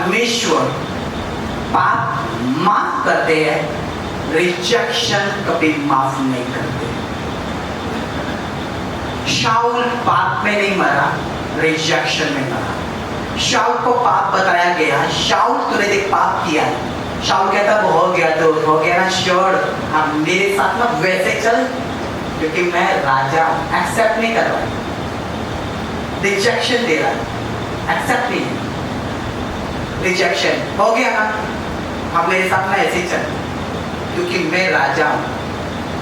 परमेश्वर पाप माफ करते हैं, रिजेक्शन कभी माफ नहीं करते। शाऊल पाप में नहीं मरा, रिजेक्शन में मरा। शाऊल को पाप बताया गया, शाऊल तूने देख पाप किया है। शाऊल कहता वो हो गया तो हो गया ना, श्योर अब मेरे साथ ना वैसे चल, क्योंकि मैं राजा हूं। एक्सेप्ट नहीं कर रहा, रिजेक्शन दे रहा है, एक्सेप्ट नहीं। रिजेक्शन हो गया ना, अब मेरे साथ ना ऐसे चल, क्योंकि मैं राजा हूं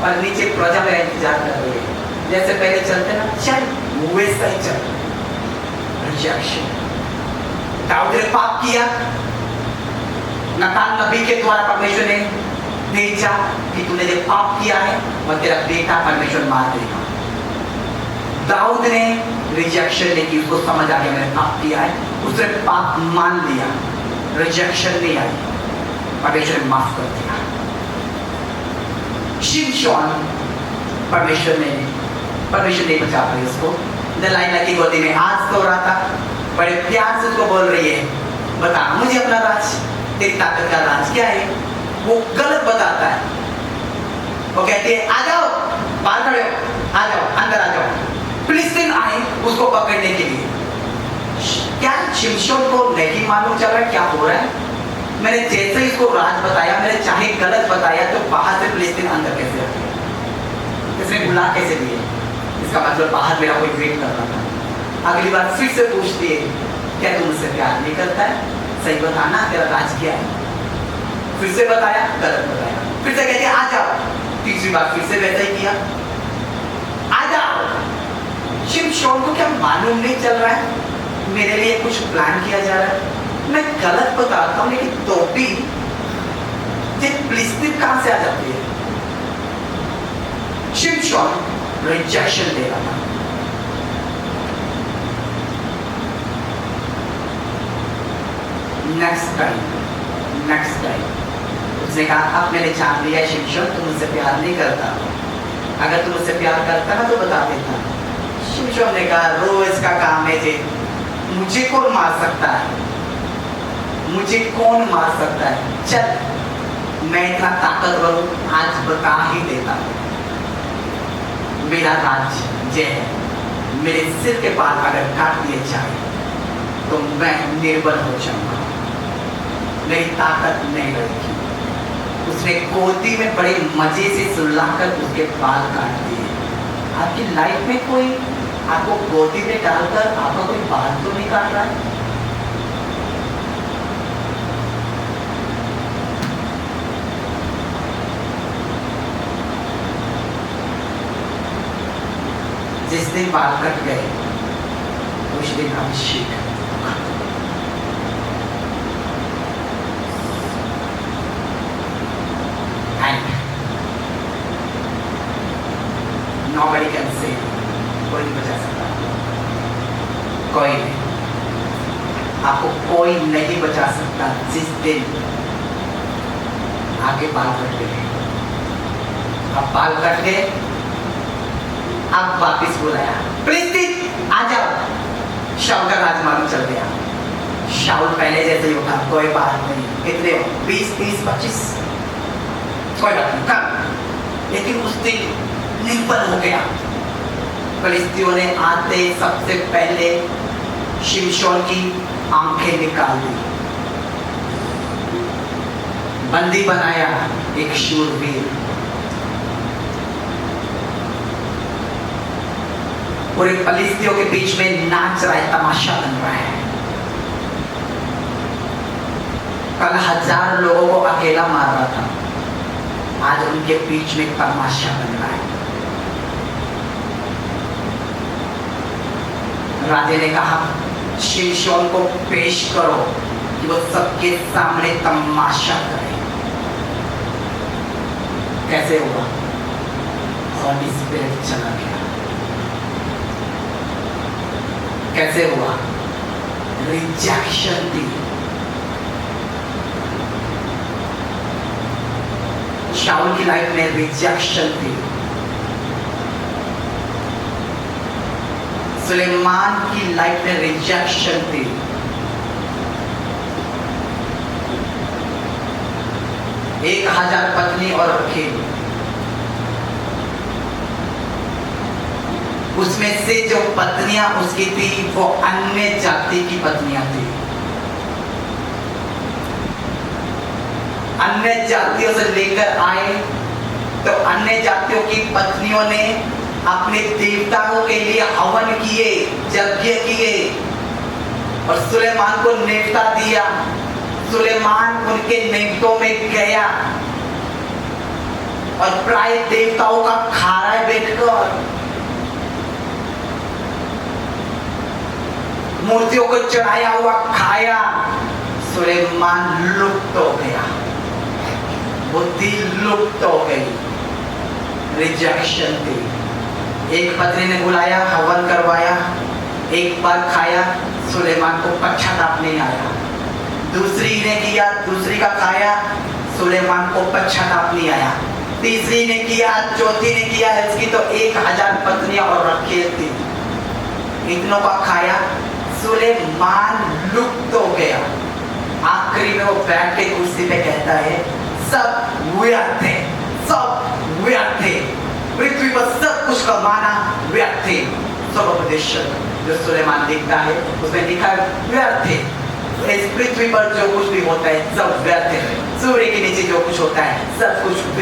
और नीचे प्रजा मेरा इंतजार कर रही है। जैसे पहले चलते ना, चल वैसा ही चल। रिजेक्शन। दाऊद ने पाप किया, नातान नबी के द्वारा परमेश्वर ने भेजा कि तूने जो पाप किया है और तेरा बेटा परमेश्वर मार देगा। दाऊद ने रिजेक्शन नहीं की, उसको समझ आ गया मैंने पाप किया है, उसने पाप मान लिया, रिजेक्शन नहीं आई, परमेश्वर ने माफ कर दिया। शिमशोन परमेश्वर ने बचा पाई उसको। दलाइला की गोदी में आज सो रहा था, बड़े प्यार से उसको बोल रही है बता मुझे अपना राज, तेरी ताकत का राज क्या है। वो गलत बताता है, वो कहती है आ जाओ, बाहर खड़े हो, आ जाओ, अंदर आ जाओ। फिलिस्तीन आए उसको पकड़ने के लिए। क्या शिमशोन को नहीं मालूम चल रहा है क्या हो रहा है? मैंने जैसे ही इसको राज बताया, मैंने चाहे गलत बताया, तो बाहर से फिलिस्तीन अंदर कैसे आ गया? इसने बुला कैसे दिए? इसका मतलब बाहर मेरा कोई वेट कर रहा था। अगली बार फिर से पूछती है क्या तू मुझसे प्यार नहीं करता है? सही बताना, तेरा राज क्या है? फिर से बताया, गलत बताया। फिर से कहती है आ जाओ। तीसरी बार फिर से वैसा ही किया, आ जाओ। शिमशोन को क्या मालूम नहीं चल रहा है मेरे लिए कुछ प्लान किया जा रहा है? मैं गलत बताता हूँ, लेकिन तो भी फिलिस्तीन कहां से आ जाती है? शिमशोन रिजेक्शन दे रहा था। नेक्स्ट टाइम उसने कहा अब मैंने जान लिया शिमशोन तुम मुझसे प्यार नहीं करता, अगर तुम मुझसे प्यार करता ना तो बता देता। शिमशोन ने कहा रोज का काम है जी, मुझे कौन मार सकता है, मुझे कौन मार सकता है? चल मैं इतना ताकतवर हूं, आज बता ही देता। मेरा राज्य है, मेरे सिर के बाल अगर काट दिए जाए तो मैं निर्बल हो जाऊंगा, मेरी ताकत नहीं रहेगी। उसने गोदी में बड़े मजे से सुलाकर उसके बाल काट दिए। आपकी लाइफ में कोई आपको गोदी में डालकर आपका कोई बाल तो नहीं काट रहा है? जिस दिन बाल कट गए उस दिन अभिषेक nobody can save, कोई नहीं बचा सकता, कोई नहीं, आपको कोई नहीं बचा सकता। जिस दिन आगे बाल कट गए, अब बाल कट गए, अब वापिस बुलाया फिलिस्तीन आ जाओ। शाऊल का राज मालूम चल गया। शाऊल पहले जैसे ही उठा, कोई बात नहीं, कितने 20, 30, 25, कोई बात नहीं कम, लेकिन उस दिन निर्बल हो गया। फिलिस्तीनियों ने आते सबसे पहले शिमशोन की आंखें निकाल दी, बंदी बनाया एक शूरवीर। पूरे फिलिस्तीनियों के बीच में नाच रहा है, तमाशा बन रहा है। कल 1000 लोगों को अकेला मार रहा था, आज उनके बीच में तमाशा बन रहा है। राजे ने कहा शिमशोन को पेश करो कि वो सबके सामने तमाशा करे। कैसे हुआ? हॉली स्पिरिट चला गया। कैसे हुआ? रिजेक्शन दी। शाऊल की लाइफ में रिजेक्शन थी, सुलेमान की लाइफ में रिजेक्शन थी। 1000 पत्नी और रखी। उसमें से जो पत्नियां उसकी थी वो अन्य जाति की पत्नियां थी। अन्य जातियों से लेकर आए तो अन्य जातियों की पत्नियों ने अपने देवताओं के लिए हवन किए, यज्ञ किए और सुलेमान को नेवता दिया। सुलेमान उनके नेवतों में गया और प्राय देवताओं का खा रहा है बैठकर, मूर्तियों को चढ़ाया हुआ खाया। सुलेमान लुप्त हो गया, बुद्धि लुप्त हो गई, रिजेक्शन थी। एक पत्नी ने बुलाया, हवन करवाया, एक बार खाया, सुलेमान को पश्चाताप नहीं आया। दूसरी ने किया, दूसरी का खाया, सुलेमान को पश्चाताप नहीं आया। तीसरी ने किया, चौथी ने किया, इसकी तो 1000 पत्नियां और रखी थी। इतनों का खाया, सुलेमान लुप्त हो गया। आखिरी में वो बैठ के कुर्सी पे कहता है, सब व्यर्थ है, सब व्यर्थ है, पृथ्वी पर सब कुछ कमाना व्यर्थ है। सब उपदेश जो सुलेमान लिखता है उसमें लिखा है व्यर्थ है। इस पृथ्वी पर जो कुछ भी होता है सब व्यर्थ है। सूर्य के नीचे जो कुछ होता है सब कुछ व्यर्थ